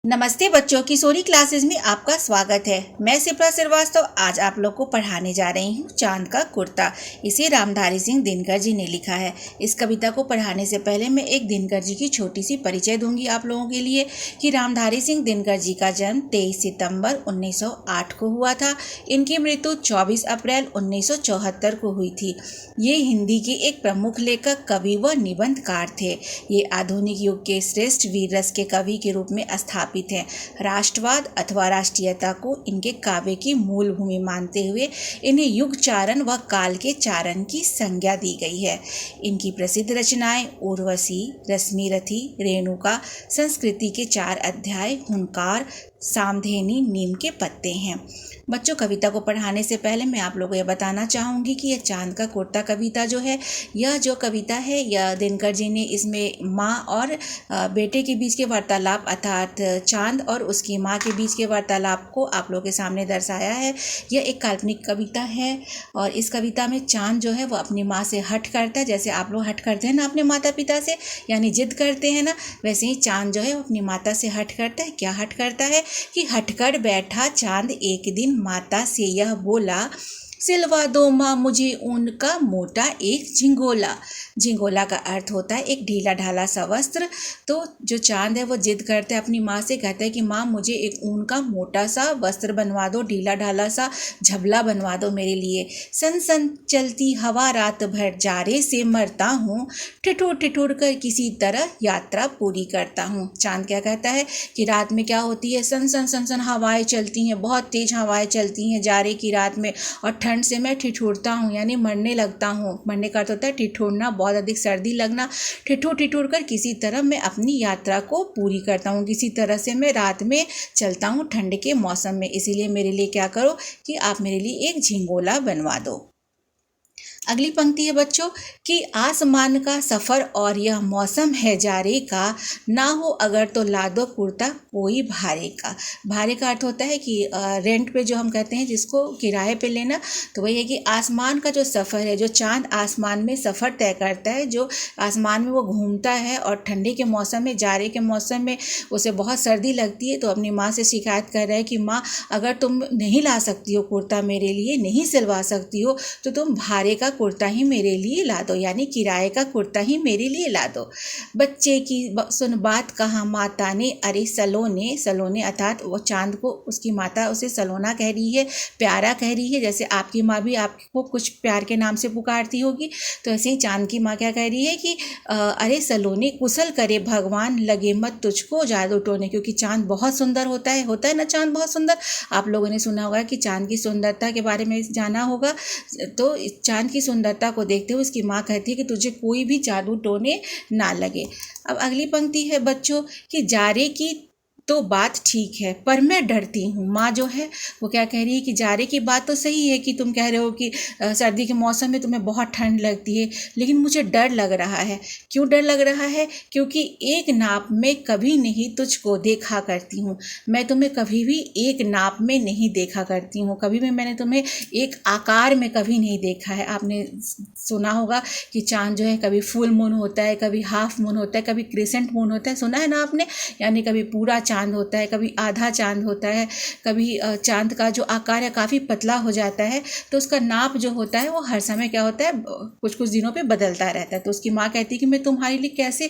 नमस्ते बच्चों, किशोरी क्लासेस में आपका स्वागत है। मैं शिप्रा श्रीवास्तव आज आप लोग को पढ़ाने जा रही हूँ चांद का कुर्ता। इसे रामधारी सिंह दिनकर जी ने लिखा है। इस कविता को पढ़ाने से पहले मैं एक दिनकर जी की छोटी सी परिचय दूंगी आप लोगों के लिए कि रामधारी सिंह दिनकर जी का जन्म 23 सितंबर 1908 को हुआ था। इनकी मृत्यु 24 अप्रैल 1974 को हुई थी। ये हिंदी के एक प्रमुख लेखक, कवि व निबंधकार थे। ये आधुनिक युग के श्रेष्ठ वीर रस के कवि के रूप में स्थापित हैं। राष्ट्रवाद अथवा राष्ट्रीयता को इनके काव्य की मूल भूमि मानते हुए इन्हें युग चारण व काल के चारण की संज्ञा दी गई है। इनकी प्रसिद्ध रचनाएं उर्वशी, रश्मिरथी, रेणुका, संस्कृति के 4 अध्याय, हुंकार, सामधेनी, नीम के पत्ते हैं। बच्चों, कविता को पढ़ाने से पहले मैं आप लोगों को यह बताना चाहूँगी कि यह चांद का कुर्ता कविता जो है, यह जो कविता है यह दिनकर जी ने इसमें माँ और बेटे के बीच के वार्तालाप अर्थात चांद और उसकी माँ के बीच के वार्तालाप को आप लोगों के सामने दर्शाया है। यह एक काल्पनिक कविता है और इस कविता में चांद जो है वो अपनी माँ से हट करता है। जैसे आप लोग हट करते हैं ना अपने माता पिता से, यानी जिद करते हैं ना, वैसे ही चांद जो है वो अपनी माता से हट करता है। क्या हट करता है कि हटकर बैठा चांद एक दिन माता से यह बोला, सिलवा दो माँ मुझे ऊन का मोटा एक झिंगोला। झिंगोला का अर्थ होता है एक ढीला ढाला सा वस्त्र। तो जो चांद है वो जिद करते हैं अपनी माँ से, कहता है कि माँ मुझे एक ऊन का मोटा सा वस्त्र बनवा दो, ढीला ढाला सा झबला बनवा दो मेरे लिए। सन सन चलती हवा रात भर जारे से मरता हूँ, ठिठुर ठिठुर कर किसी तरह यात्रा पूरी करता हूँ। चांद क्या कहता है कि रात में क्या होती है, सन सन सन सन हवाएं चलती हैं, बहुत तेज हवाएं चलती हैं जारे की रात में, और ठंड से मैं ठिठुरता हूँ यानी मरने लगता हूँ। मरने का अर्थ होता है ठिठुरना, बहुत अधिक सर्दी लगना। ठिठुर ठिठुर कर किसी तरह मैं अपनी यात्रा को पूरी करता हूँ, किसी तरह से मैं रात में चलता हूँ ठंड के मौसम में। इसीलिए मेरे लिए क्या करो कि आप मेरे लिए एक झिंगोला बनवा दो। अगली पंक्ति है बच्चों कि आसमान का सफ़र और यह मौसम है जारे का, ना हो अगर तो ला दो कुर्ता कोई भारे का। भारे का अर्थ होता है कि रेंट पे जो हम कहते हैं जिसको किराए पे लेना, तो वही है कि आसमान का जो सफ़र है, जो चांद आसमान में सफ़र तय करता है, जो आसमान में वो घूमता है और ठंडी के मौसम में, जारे के मौसम में उसे बहुत सर्दी लगती है, तो अपनी माँ से शिकायत कर रहा है कि माँ अगर तुम नहीं ला सकती हो कुर्ता मेरे लिए, नहीं सिलवा सकती हो, तो तुम भारे का कुर्ता ही मेरे लिए ला दो, यानी किराए का कुर्ता ही मेरे लिए ला दो। बच्चे की सुन बात कहा माता ने, अरे सलोने, सलोने अर्थात वो चांद को उसकी माता उसे सलोना कह रही है, प्यारा कह रही है। जैसे आपकी माँ भी आपको कुछ प्यार के नाम से पुकारती होगी, तो ऐसे ही चांद की माँ क्या कह रही है कि अरे सलोने, कुशल करे भगवान, लगे मत तुझको जादू टोने। क्योंकि चांद बहुत सुंदर होता है ना, चांद बहुत सुंदर। आप लोगों ने सुना होगा कि चांद की सुंदरता के बारे में जाना होगा, तो चांद की सुंदरता को देखते हुए उसकी माँ कहती है कि तुझे कोई भी जादू टोने ना लगे। अब अगली पंक्ति है बच्चों कि जारे की तो बात ठीक है पर मैं डरती हूँ। माँ जो है वो क्या कह रही है कि जारे की बात तो सही है कि तुम कह रहे हो कि सर्दी के मौसम में तुम्हें बहुत ठंड लगती है, लेकिन मुझे डर लग रहा है। क्यों डर लग रहा है? क्योंकि एक नाप में कभी नहीं तुझको देखा करती हूँ। मैं तुम्हें कभी भी एक नाप में नहीं देखा करती हूँ, कभी भी मैंने तुम्हें एक आकार में कभी नहीं देखा है। आपने सुना होगा कि चांद जो है कभी फुल मून होता है, कभी हाफ मून होता है, कभी क्रिसेंट मून होता है, सुना है ना आपने? यानी कभी पूरा चांद होता है, कभी आधा चांद होता है, कभी चांद का जो आकार है काफ़ी पतला हो जाता है। तो उसका नाप जो होता है वो हर समय क्या होता है, कुछ कुछ दिनों पे बदलता रहता है। तो उसकी माँ कहती है कि मैं तुम्हारे लिए कैसे,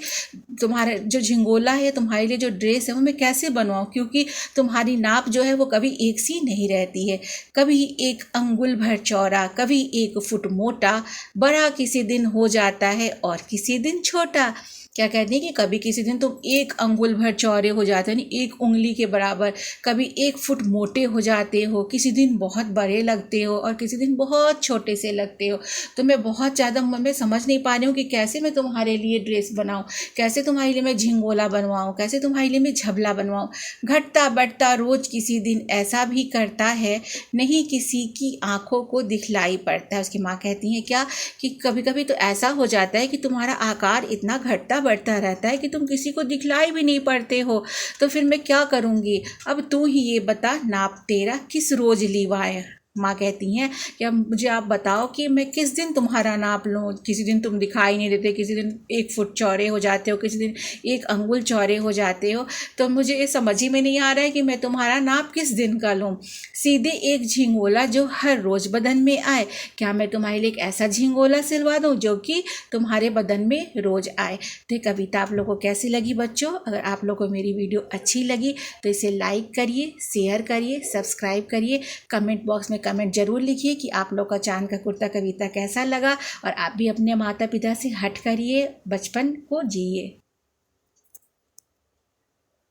तुम्हारा जो झिंगोला है, तुम्हारे लिए जो ड्रेस है वो मैं कैसे बनवाऊँ, क्योंकि तुम्हारी नाप जो है वो कभी एक सी नहीं रहती है। कभी 1 अंगुल भर चौड़ा, कभी 1 फुट मोटा, बड़ा किसी दिन हो जाता है और किसी दिन छोटा। क्या कहते हैं कि कभी किसी दिन तुम 1 अंगुल भर चौड़े हो जाते हो, यानी 1 उंगली के बराबर, कभी 1 फुट मोटे हो जाते हो, किसी दिन बहुत बड़े लगते हो और किसी दिन बहुत छोटे से लगते हो। तो मैं बहुत ज़्यादा मैं समझ नहीं पा रही हूँ कि कैसे मैं तुम्हारे लिए ड्रेस बनाऊँ, कैसे तुम्हारे लिए मैं झिंगोला बनवाऊँ, कैसे तुम्हारे लिए मैं झबला बनवाऊँ। घटता बढ़ता रोज किसी दिन ऐसा भी करता है, नहीं किसी की आंखों को दिखलाई पड़ता है। उसकी माँ कहती है क्या कि कभी कभी तो ऐसा हो जाता है कि तुम्हारा आकार इतना घटता बढ़ता रहता है कि तुम किसी को दिखलाई भी नहीं पड़ते हो। तो फिर मैं क्या करूँगी? अब तू ही ये बता, नाप तेरा किस रोज लिवाए। माँ कहती हैं कि अब मुझे आप बताओ कि मैं किस दिन तुम्हारा नाप लूँ। किसी दिन तुम दिखाई नहीं देते, किसी दिन 1 फुट चौड़े हो जाते हो, किसी दिन 1 अंगुल चौड़े हो जाते हो, तो मुझे ये समझ ही में नहीं आ रहा है कि मैं तुम्हारा नाप किस दिन का लूँ। सीधे एक झिंगोला जो हर रोज़ बदन में आए। क्या मैं तुम्हारे लिए एक ऐसा झिंगोला सिलवा दूँ जो कि तुम्हारे बदन में रोज़ आए। तो ये कविता आप लोगों को कैसी लगी बच्चों? अगर आप लोगों को मेरी वीडियो अच्छी लगी तो इसे लाइक करिए, शेयर करिए, सब्सक्राइब करिए। कमेंट बॉक्स में कमेंट जरूर लिखिए कि आप लोग का चांद का कुर्ता कविता कैसा लगा, और आप भी अपने माता पिता से हट करिए, बचपन को जिए।